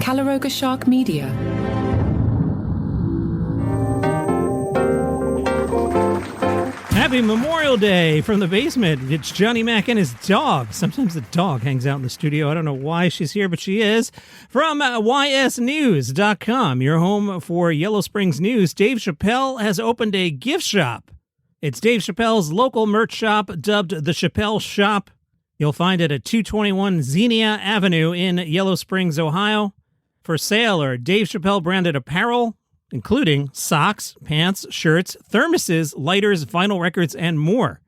Calaroga Shark Media. Happy Memorial Day from the basement. It's Johnny Mac and his dog. Sometimes the dog hangs out in the studio. I don't know why she's here, but she is. From ysnews.com, your home for Yellow Springs news, Dave Chappelle has opened a gift shop. It's Dave Chappelle's local merch shop, dubbed the Chappelle Shop. You'll find it at 221 Xenia Avenue in Yellow Springs, Ohio. For sale are Dave Chappelle branded apparel, including socks, pants, shirts, thermoses, lighters, vinyl records, and more.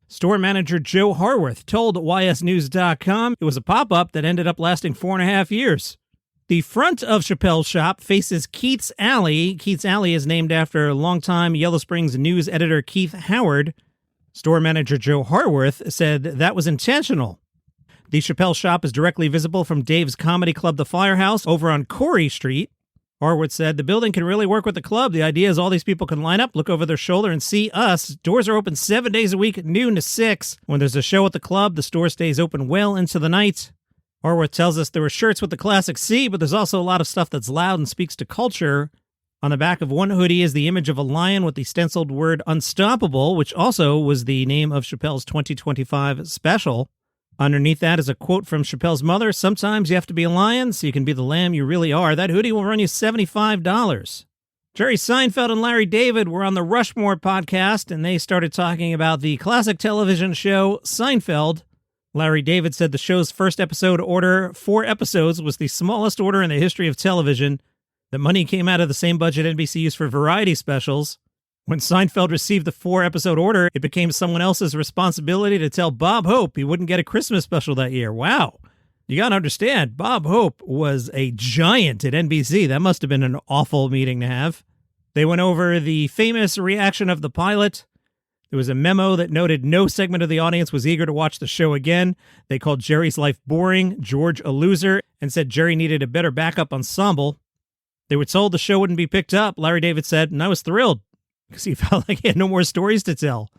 Store manager Joe Harworth told ysnews.com it was a pop-up that ended up lasting 4.5 years. The front of Chappelle's shop faces Keith's Alley. Keith's Alley is named after longtime Yellow Springs news editor Keith Howard. Store manager Joe Harworth said that was intentional. The Chappelle shop is directly visible from Dave's comedy club, The Firehouse, over on Corey Street. Harwood said, the building can really work with the club. The idea is all these people can line up, look over their shoulder, and see us. Doors are open 7 days a week, noon to 6. When there's a show at the club, the store stays open well into the night. Harwood tells us there were shirts with the classic C, but there's also a lot of stuff that's loud and speaks to culture. On the back of one hoodie is the image of a lion with the stenciled word Unstoppable, which also was the name of Chappelle's 2025 special. Underneath that is a quote from Chappelle's mother, sometimes you have to be a lion so you can be the lamb you really are. That hoodie will run you $75. Jerry Seinfeld and Larry David were on the Rushmore podcast, and they started talking about the classic television show Seinfeld. Larry David said the show's first episode order, 4 episodes, was the smallest order in the history of television. The money came out of the same budget NBC used for variety specials. When Seinfeld received the 4-episode order, it became someone else's responsibility to tell Bob Hope he wouldn't get a Christmas special that year. Wow. You got to understand, Bob Hope was a giant at NBC. That must have been an awful meeting to have. They went over the famous reaction of the pilot. There was a memo that noted no segment of the audience was eager to watch the show again. They called Jerry's life boring, George a loser, and said Jerry needed a better backup ensemble. They were told the show wouldn't be picked up. Larry David said, and I was thrilled, because he felt like he had no more stories to tell.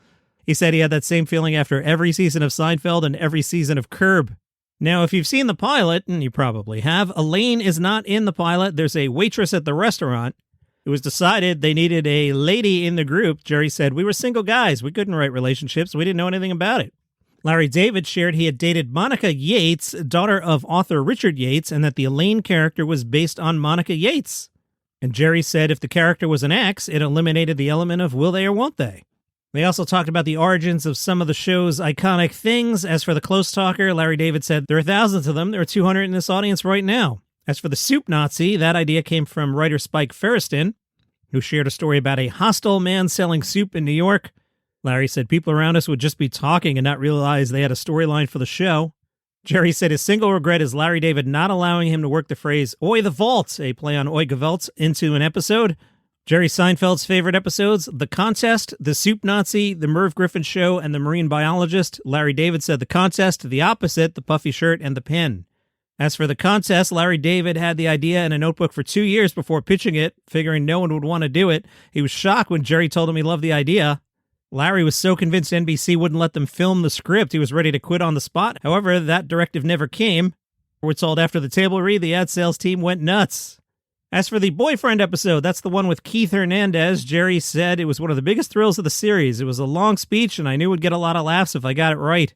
He said he had that same feeling after every season of Seinfeld and every season of Curb. Now, if you've seen the pilot, and you probably have, Elaine is not in the pilot. There's a waitress at the restaurant. It was decided they needed a lady in the group. Jerry said, we were single guys. We couldn't write relationships. We didn't know anything about it. Larry David shared he had dated Monica Yates, daughter of author Richard Yates, and that the Elaine character was based on Monica Yates. And Jerry said if the character was an ex, it eliminated the element of will they or won't they. They also talked about the origins of some of the show's iconic things. As for the close talker, Larry David said there are thousands of them. There are 200 in this audience right now. As for the soup Nazi, that idea came from writer Spike Feresten, who shared a story about a hostile man selling soup in New York. Larry said people around us would just be talking and not realize they had a storyline for the show. Jerry said his single regret is Larry David not allowing him to work the phrase Oi the Vault, a play on Oi Gewalt, into an episode. Jerry Seinfeld's favorite episodes, The Contest, The Soup Nazi, The Merv Griffin Show, and The Marine Biologist. Larry David said The Contest, the opposite, The Puffy Shirt, and The Pen. As for The Contest, Larry David had the idea in a notebook for 2 years before pitching it, figuring no one would want to do it. He was shocked when Jerry told him he loved the idea. Larry was so convinced NBC wouldn't let them film the script, he was ready to quit on the spot. However, that directive never came. We're told after the table read, the ad sales team went nuts. As for the boyfriend episode, that's the one with Keith Hernandez. Jerry said it was one of the biggest thrills of the series. It was a long speech, and I knew it would get a lot of laughs if I got it right.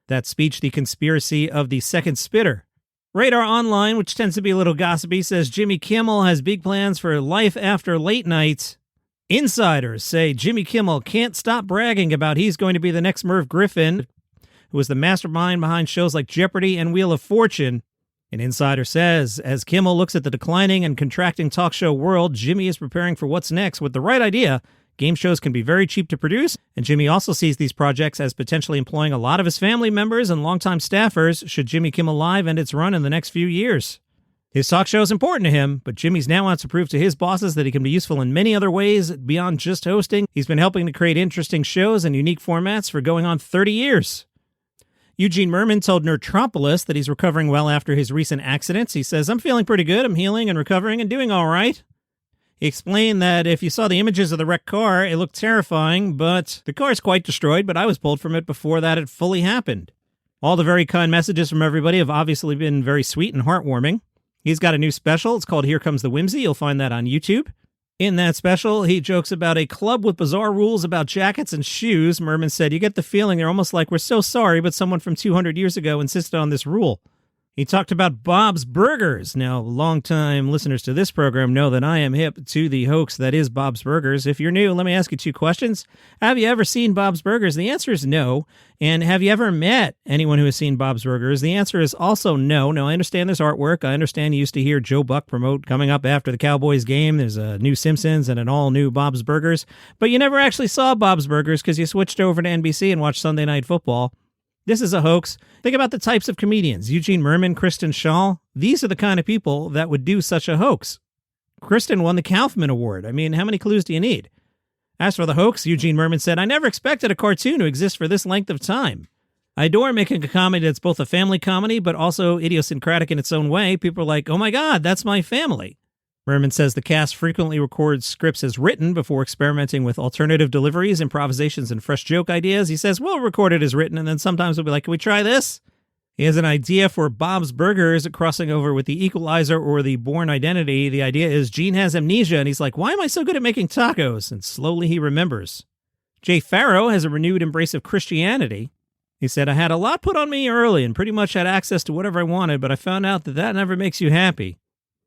That speech, The Conspiracy of the Second Spitter. Radar Online, which tends to be a little gossipy, says Jimmy Kimmel has big plans for life after late night. Insiders say Jimmy Kimmel can't stop bragging about he's going to be the next Merv Griffin, who was the mastermind behind shows like Jeopardy and Wheel of Fortune. An insider says, as Kimmel looks at the declining and contracting talk show world, Jimmy is preparing for what's next. With the right idea, game shows can be very cheap to produce, and Jimmy also sees these projects as potentially employing a lot of his family members and longtime staffers should Jimmy Kimmel Live end its run in the next few years. His talk show is important to him, but Jimmy's now wants to prove to his bosses that he can be useful in many other ways beyond just hosting. He's been helping to create interesting shows and unique formats for going on 30 years. Eugene Mirman told Nerdtropolis that he's recovering well after his recent accidents. He says, I'm feeling pretty good. I'm healing and recovering and doing all right. He explained that if you saw the images of the wrecked car, it looked terrifying, but the car is quite destroyed, but I was pulled from it before that had fully happened. All the very kind messages from everybody have obviously been very sweet and heartwarming. He's got a new special. It's called Here Comes the Whimsy. You'll find that on YouTube. In that special, he jokes about a club with bizarre rules about jackets and shoes. Mirman said, "You get the feeling they're almost like, we're so sorry, but someone from 200 years ago insisted on this rule." He talked about Bob's Burgers. Now, longtime listeners to this program know that I am hip to the hoax that is Bob's Burgers. If you're new, let me ask you two questions. Have you ever seen Bob's Burgers? The answer is no. And have you ever met anyone who has seen Bob's Burgers? The answer is also no. Now, I understand there's artwork. I understand you used to hear Joe Buck promote coming up after the Cowboys game. There's a new Simpsons and an all-new Bob's Burgers. But you never actually saw Bob's Burgers because you switched over to NBC and watched Sunday Night Football. This is a hoax. Think about the types of comedians. Eugene Mirman, Kristen Schaal. These are the kind of people that would do such a hoax. Kristen won the Kaufman Award. I mean, how many clues do you need? As for the hoax, Eugene Mirman said, "I never expected a cartoon to exist for this length of time. I adore making a comedy that's both a family comedy, but also idiosyncratic in its own way. People are like, oh my God, that's my family." Mirman says the cast frequently records scripts as written before experimenting with alternative deliveries, improvisations, and fresh joke ideas. He says, we'll record it as written, and then sometimes we'll be like, can we try this? He has an idea for Bob's Burgers crossing over with the Equalizer or the Bourne Identity. The idea is Gene has amnesia, and he's like, why am I so good at making tacos? And slowly he remembers. Jay Pharoah has a renewed embrace of Christianity. He said, I had a lot put on me early and pretty much had access to whatever I wanted, but I found out that never makes you happy.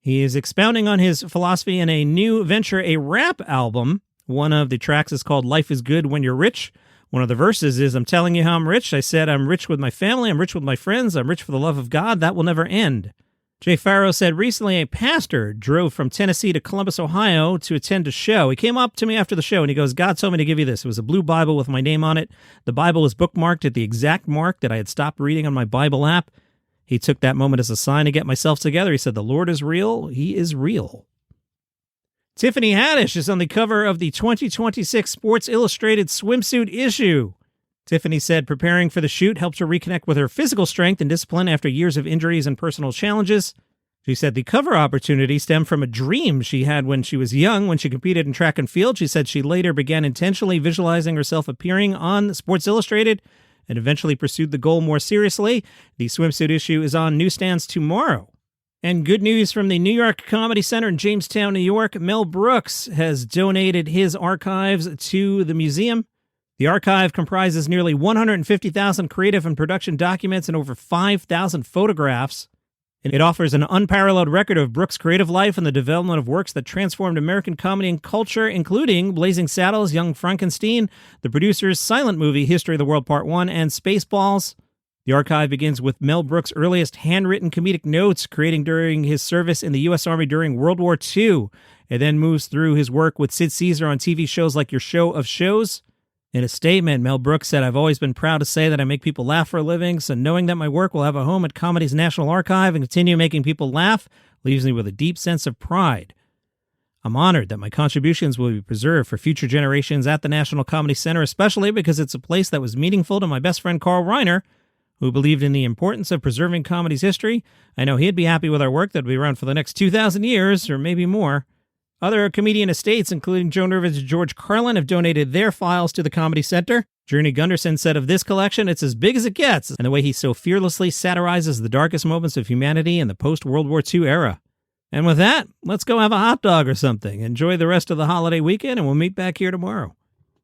He is expounding on his philosophy in a new venture, a rap album. One of the tracks is called Life is Good When You're Rich. One of the verses is, I'm telling you how I'm rich. I said, I'm rich with my family. I'm rich with my friends. I'm rich for the love of God. That will never end. Jay Pharoah said recently a pastor drove from Tennessee to Columbus, Ohio to attend a show. He came up to me after the show and he goes, God told me to give you this. It was a blue Bible with my name on it. The Bible is bookmarked at the exact mark that I had stopped reading on my Bible app. He took that moment as a sign to get myself together. He said, the Lord is real. He is real. Tiffany Haddish is on the cover of the 2026 Sports Illustrated swimsuit issue. Tiffany said preparing for the shoot helped her reconnect with her physical strength and discipline after years of injuries and personal challenges. She said the cover opportunity stemmed from a dream she had when she was young, when she competed in track and field. She said she later began intentionally visualizing herself appearing on Sports Illustrated and eventually pursued the goal more seriously. The swimsuit issue is on newsstands tomorrow. And good news from the New York Comedy Center in Jamestown, New York. Mel Brooks has donated his archives to the museum. The archive comprises nearly 150,000 creative and production documents and over 5,000 photographs. And it offers an unparalleled record of Brooks' creative life and the development of works that transformed American comedy and culture, including Blazing Saddles, Young Frankenstein, the producer's silent movie History of the World Part 1, and Spaceballs. The archive begins with Mel Brooks' earliest handwritten comedic notes, creating during his service in the U.S. Army during World War II. It then moves through his work with Sid Caesar on TV shows like Your Show of Shows. In a statement, Mel Brooks said, I've always been proud to say that I make people laugh for a living, so knowing that my work will have a home at Comedy's National Archive and continue making people laugh leaves me with a deep sense of pride. I'm honored that my contributions will be preserved for future generations at the National Comedy Center, especially because it's a place that was meaningful to my best friend Carl Reiner, who believed in the importance of preserving comedy's history. I know he'd be happy with our work that will be around for the next 2,000 years, or maybe more. Other comedian estates, including Joan Rivers and George Carlin, have donated their files to the Comedy Center. Journey Gunderson said of this collection, it's as big as it gets, and the way he so fearlessly satirizes the darkest moments of humanity in the post-World War II era. And with that, let's go have a hot dog or something. Enjoy the rest of the holiday weekend, and we'll meet back here tomorrow.